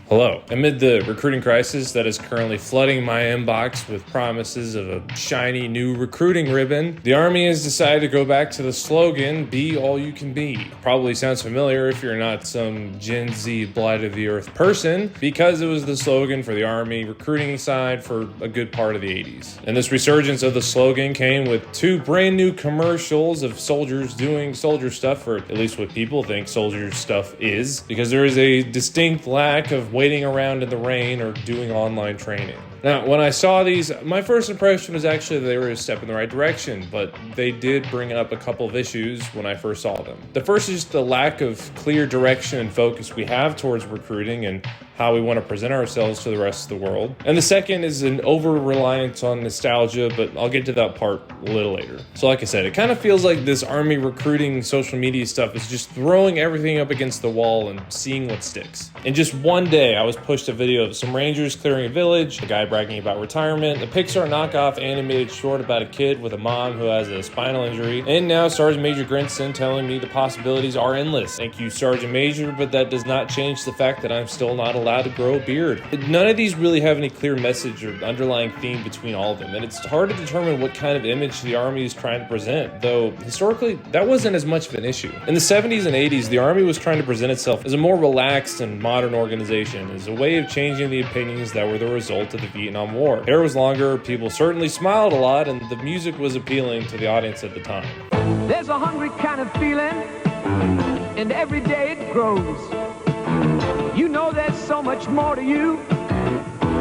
Hello. Amid the recruiting crisis that is currently flooding my inbox with promises of a shiny new recruiting ribbon, the Army has decided to go back to the slogan, "Be all you can be." Probably sounds familiar if you're not some Gen Z blight of the earth person, because it was the slogan for the Army recruiting side for a good part of the 80s. And this resurgence of the slogan came with two brand new commercials of soldiers doing soldier stuff, or at least what people think soldier stuff is, because there is a distinct lack of waiting around in the rain or doing online training. Now, when I saw these, my first impression was actually that they were a step in the right direction, but they did bring up a couple of issues when I first saw them. The first is the lack of clear direction and focus we have towards recruiting and how we want to present ourselves to the rest of the world. And the second is an over-reliance on nostalgia, but I'll get to that part a little later. So like I said, it kind of feels like this Army recruiting social media stuff is just throwing everything up against the wall and seeing what sticks. In just one day, I was pushed a video of some Rangers clearing a village, a guy bragging about retirement, a Pixar knockoff animated short about a kid with a mom who has a spinal injury, and now Sergeant Major Grinson telling me the possibilities are endless. Thank you, Sergeant Major, but that does not change the fact that I'm still not allowed to grow a beard. None of these really have any clear message or underlying theme between all of them, and it's hard to determine what kind of image the Army is trying to present, though historically that wasn't as much of an issue. In the 70s and 80s, the Army was trying to present itself as a more relaxed and modern organization, as a way of changing the opinions that were the result of the Vietnam War. Hair was longer, people certainly smiled a lot, and the music was appealing to the audience at the time. There's a hungry kind of feeling, and every day it grows. You know there's so much more to you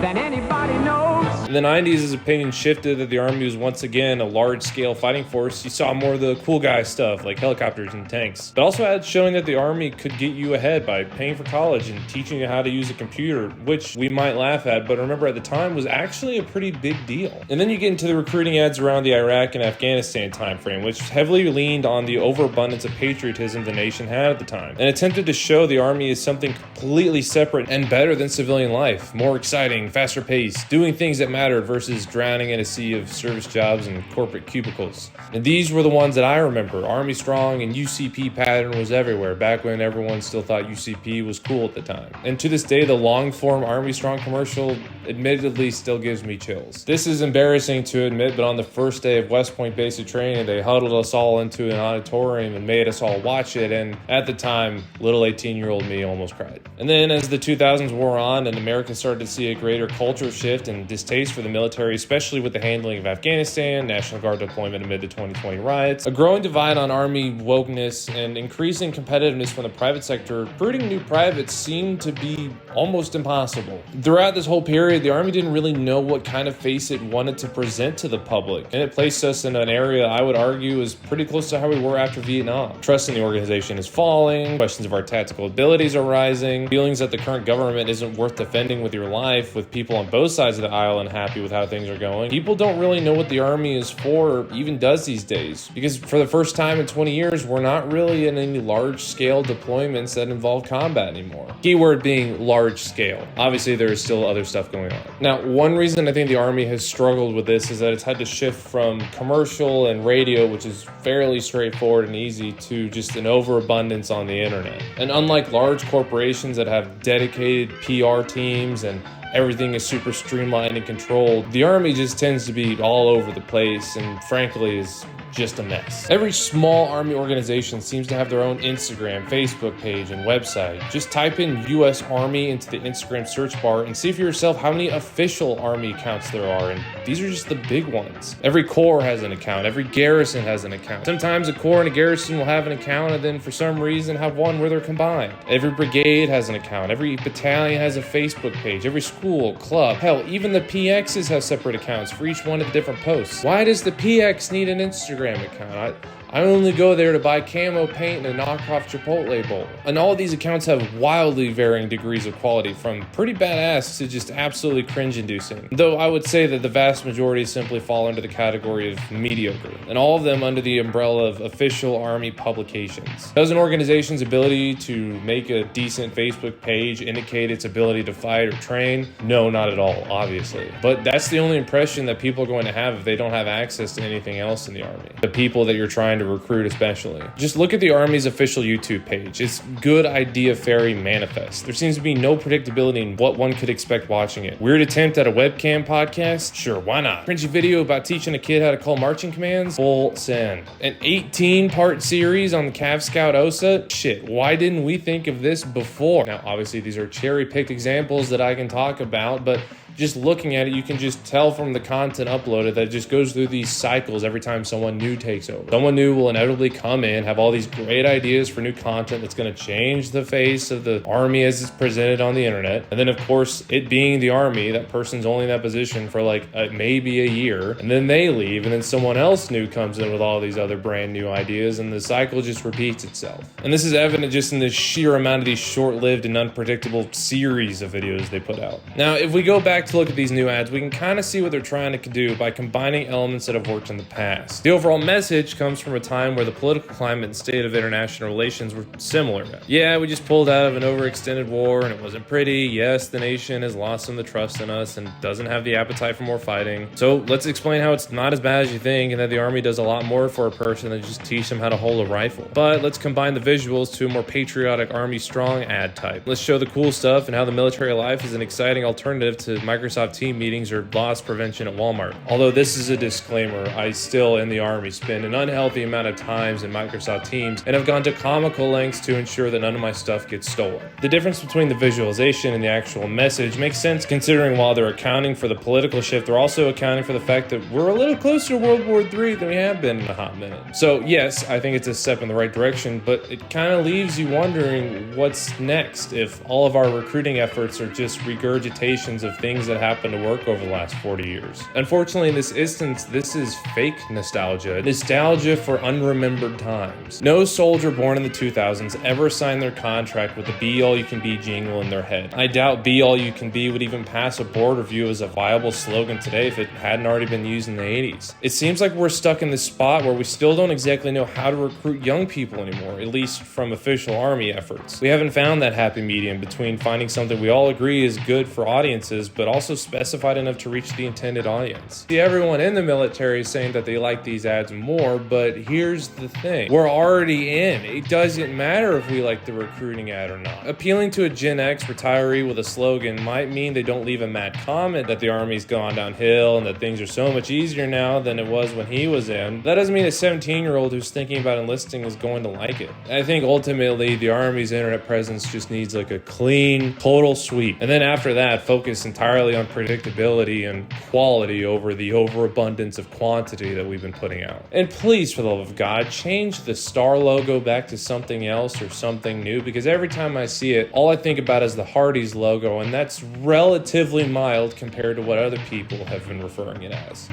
than anybody knows. In the 90s, as opinion shifted that the Army was once again a large-scale fighting force, you saw more of the cool guy stuff like helicopters and tanks. But also had showing that the Army could get you ahead by paying for college and teaching you how to use a computer, which we might laugh at, but remember at the time was actually a pretty big deal. And then you get into the recruiting ads around the Iraq and Afghanistan timeframe, which heavily leaned on the overabundance of patriotism the nation had at the time, and attempted to show the Army as something completely separate and better than civilian life, more exciting, faster paced, doing things that mattered versus drowning in a sea of service jobs and corporate cubicles. And these were the ones that I remember. Army Strong and UCP pattern was everywhere, back when everyone still thought UCP was cool at the time. And to this day, the long-form Army Strong commercial admittedly still gives me chills. This is embarrassing to admit, but on the first day of West Point basic training, they huddled us all into an auditorium and made us all watch it, and at the time, little 18-year-old me almost cried. And then as the 2000s wore on and America started to see a greater culture shift and distaste for the military, especially with the handling of Afghanistan, National Guard deployment amid the 2020 riots, a growing divide on Army wokeness, and increasing competitiveness from the private sector, recruiting new privates seemed to be almost impossible. Throughout this whole period, the Army didn't really know what kind of face it wanted to present to the public, and it placed us in an area I would argue is pretty close to how we were after Vietnam. Trust in the organization is falling, questions of our tactical abilities are rising, feelings that the current government isn't worth defending with your life, with people on both sides of the aisle unhappy with how things are going. People don't really know what the Army is for or even does these days, because for the first time in 20 years, we're not really in any large-scale deployments that involve combat anymore. Keyword being large scale. Obviously, there is still other stuff going on. Now, one reason I think the Army has struggled with this is that it's had to shift from commercial and radio, which is fairly straightforward and easy, to just an overabundance on the internet. And unlike large corporations that have dedicated PR teams and everything is super streamlined and controlled, the Army just tends to be all over the place and frankly is just a mess. Every small Army organization seems to have their own Instagram, Facebook page, and website. Just type in US Army into the Instagram search bar and see for yourself how many official Army accounts there are, and these are just the big ones. Every corps has an account, every garrison has an account. Sometimes a corps and a garrison will have an account and then for some reason have one where they're combined. Every brigade has an account, every battalion has a Facebook page, every school, club, hell, even the PXs have separate accounts for each one of the different posts. Why does the PX need an Instagram account? I only go there to buy camo paint and a knockoff Chipotle bowl. And all of these accounts have wildly varying degrees of quality, from pretty badass to just absolutely cringe-inducing. Though I would say that the vast majority simply fall under the category of mediocre, and all of them under the umbrella of official Army publications. Does an organization's ability to make a decent Facebook page indicate its ability to fight or train? No, not at all, obviously. But that's the only impression that people are going to have if they don't have access to anything else in the Army. The people that you're trying to recruit especially. Just look at the Army's official YouTube page. It's Good Idea Fairy Manifest. There seems to be no predictability in what one could expect watching it. Weird attempt at a webcam podcast? Sure, why not? Cringy video about teaching a kid how to call marching commands? Full send. An 18-part series on the Cav Scout OSA? Shit, why didn't we think of this before? Now, obviously, these are cherry-picked examples that I can talk about, but just looking at it, you can just tell from the content uploaded that it just goes through these cycles every time someone new takes over. Someone new will inevitably come in, have all these great ideas for new content that's going to change the face of the Army as it's presented on the internet. And then, of course, it being the Army, that person's only in that position for like maybe a year, and then they leave, and then someone else new comes in with all these other brand new ideas, and the cycle just repeats itself. And this is evident just in the sheer amount of these short-lived and unpredictable series of videos they put out. Now, if we go back to look at these new ads, we can kind of see what they're trying to do by combining elements that have worked in the past. The overall message comes from a time where the political climate and state of international relations were similar. Yeah, we just pulled out of an overextended war and it wasn't pretty. Yes, the nation has lost some of the trust in us and doesn't have the appetite for more fighting. So let's explain how it's not as bad as you think and that the Army does a lot more for a person than just teach them how to hold a rifle. But let's combine the visuals to a more patriotic Army strong ad type. Let's show the cool stuff and how the military life is an exciting alternative to Microsoft team meetings or loss prevention at Walmart. Although this is a disclaimer, I still in the Army spend an unhealthy amount of times in Microsoft Teams and have gone to comical lengths to ensure that none of my stuff gets stolen. The difference between the visualization and the actual message makes sense considering while they're accounting for the political shift, they're also accounting for the fact that we're a little closer to World War III than we have been in a hot minute. So yes, I think it's a step in the right direction, but it kind of leaves you wondering what's next if all of our recruiting efforts are just regurgitations of things that happened to work over the last 40 years. Unfortunately, in this instance, this is fake nostalgia for unremembered times. No soldier born in the 2000s ever signed their contract with the be-all-you-can-be jingle in their head. I doubt be-all-you-can-be would even pass a board review as a viable slogan today if it hadn't already been used in the 80s. It seems like we're stuck in this spot where we still don't exactly know how to recruit young people anymore, at least from official Army efforts. We haven't found that happy medium between finding something we all agree is good for audiences, but also specified enough to reach the intended audience. See, everyone in the military is saying that they like these ads more, but here's the thing. We're already in. It doesn't matter if we like the recruiting ad or not. Appealing to a Gen X retiree with a slogan might mean they don't leave a mad comment that the Army's gone downhill and that things are so much easier now than it was when he was in. That doesn't mean a 17-year-old who's thinking about enlisting is going to like it. I think ultimately the Army's internet presence just needs like a clean, total sweep. And then after that, focus entirely on predictability and quality over the overabundance of quantity that we've been putting out. And please, for the love of God, change the star logo back to something else or something new, because every time I see it, all I think about is the Hardee's logo, and that's relatively mild compared to what other people have been referring it as.